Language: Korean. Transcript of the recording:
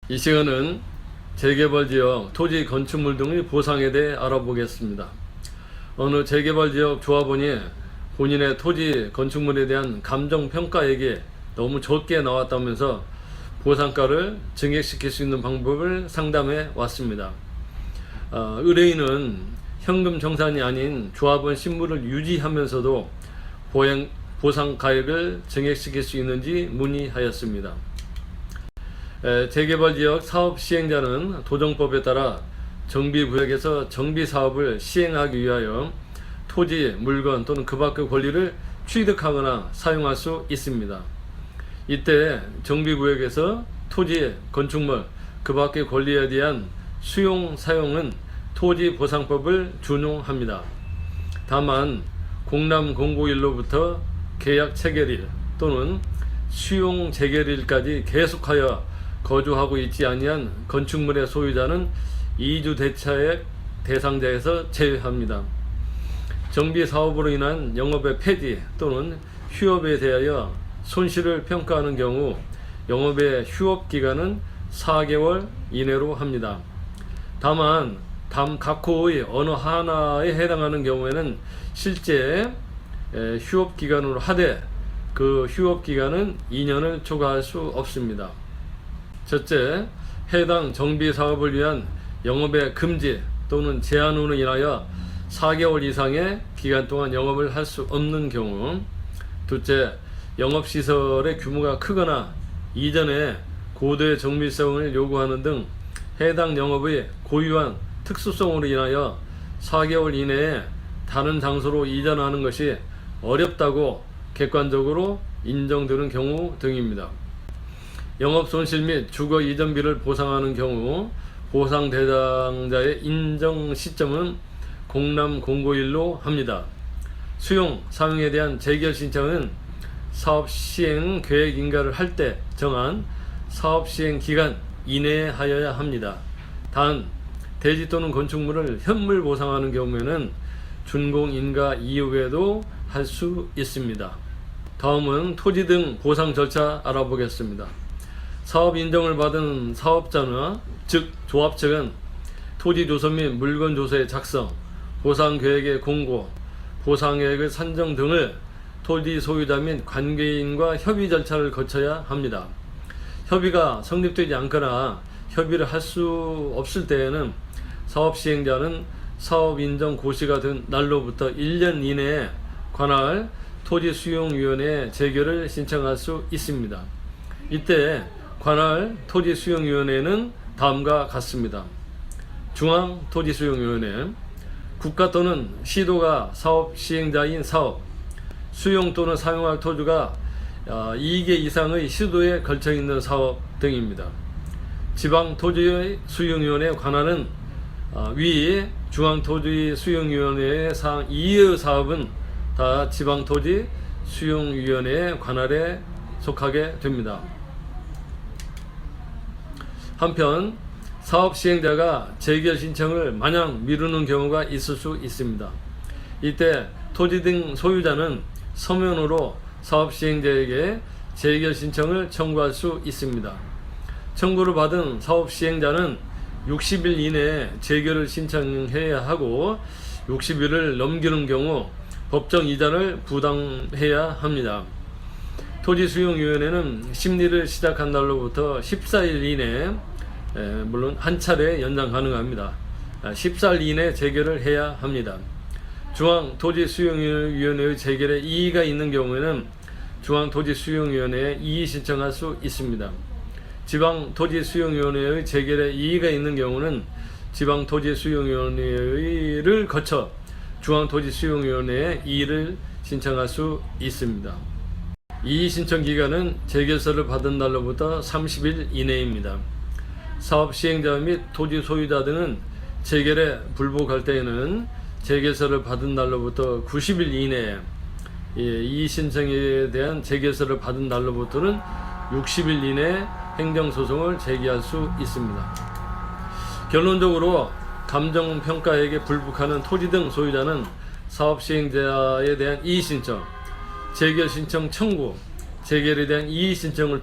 이 시간은 재개발지역 토지 건축물 등의 보상에 대해 알아보겠습니다. 어느 재개발지역 조합원이 본인의 토지 건축물에 대한 감정평가액이 너무 적게 나왔다면서 보상가를 증액시킬 수 있는 방법을 상담해 왔습니다. 의뢰인은 현금 정산이 아닌 조합원 신분을 유지하면서도 보상가액을 증액시킬 수 있는지 문의하였습니다. 재개발지역 사업 시행자는 도정법에 따라 정비구역에서 정비사업을 시행하기 위하여 토지, 물건 또는 그 밖의 권리를 취득하거나 사용할 수 있습니다. 이때 정비구역에서 토지, 건축물, 그 밖의 권리에 대한 수용, 사용은 토지보상법을 준용합니다. 다만 공람공고일로부터 계약 체결일 또는 수용 재결일까지 계속하여 거주하고 있지 아니한 건축물의 소유자는 이주대차액 대상자에서 제외합니다. 정비사업으로 인한 영업의 폐지 또는 휴업에 대하여 손실을 평가하는 경우 영업의 휴업기간은 4개월 이내로 합니다. 다만 각 호의 어느 하나에 해당하는 경우에는 실제 휴업기간으로 하되 그 휴업기간은 2년을 초과할 수 없습니다. 첫째, 해당 정비사업을 위한 영업의 금지 또는 제한으로 인하여 4개월 이상의 기간 동안 영업을 할 수 없는 경우. 둘째, 영업시설의 규모가 크거나 이전에 고도의 정밀성을 요구하는 등 해당 영업의 고유한 특수성으로 인하여 4개월 이내에 다른 장소로 이전하는 것이 어렵다고 객관적으로 인정되는 경우 등입니다. 영업손실 및 주거 이전비를 보상하는 경우 보상 대상자의 인정 시점은 공람공고일로 합니다. 수용, 사용에 대한 재결 신청은 사업 시행 계획 인가를 할 때 정한 사업 시행 기간 이내에 하여야 합니다. 단 대지 또는 건축물을 현물 보상하는 경우에는 준공 인가 이후에도 할 수 있습니다. 다음은 토지 등 보상 절차 알아보겠습니다. 사업 인정을 받은 사업자나 즉 조합 측은 토지 조서 및 물건 조서의 작성, 보상 계획의 공고, 보상액의 산정 등을 토지 소유자 및 관계인과 협의 절차를 거쳐야 합니다. 협의가 성립되지 않거나 협의를 할 수 없을 때에는 사업 시행자는 사업 인정 고시가 된 날로부터 1년 이내에 관할 토지수용위원회에 재결을 신청할 수 있습니다. 이때 관할 토지수용위원회는 다음과 같습니다. 중앙토지수용위원회, 국가 또는 시도가 사업 시행자인 사업, 수용 또는 사용할 토지가 2개 이상의 시도에 걸쳐 있는 사업 등입니다. 지방토지수용위원회 관할은 위 중앙토지수용위원회의 사항 2의 사업은 다 지방토지수용위원회의 관할에 속하게 됩니다. 한편 사업 시행자가 재결 신청을 마냥 미루는 경우가 있을 수 있습니다. 이때 토지 등 소유자는 서면으로 사업 시행자에게 재결 신청을 청구할 수 있습니다. 청구를 받은 사업 시행자는 60일 이내에 재결을 신청해야 하고 60일을 넘기는 경우 법정 이자를 부담해야 합니다. 토지수용위원회는 심리를 시작한 날로부터 14일 이내에 물론 한 차례 연장 가능합니다. 14일 이내 재결을 해야 합니다. 중앙토지수용위원회의 재결에 이의가 있는 경우에는 중앙토지수용위원회에 이의 신청할 수 있습니다. 지방토지수용위원회의 재결에 이의가 있는 경우는 지방토지수용위원회를 거쳐 중앙토지수용위원회에 이의를 신청할 수 있습니다. 이의 신청 기간은 재결서를 받은 날로부터 30일 이내입니다. 사업 시행자 및 토지 소유자 등은 재결에 불복할 때에는 재결서를 받은 날로부터 90일 이내에, 이의 신청에 대한 재결서를 받은 날로부터는 60일 이내에 행정소송을 제기할 수 있습니다. 결론적으로 감정평가액에 불복하는 토지 등 소유자는 사업 시행자에 대한 이의 신청, 재결 신청 청구, 재결에 대한 이의 신청을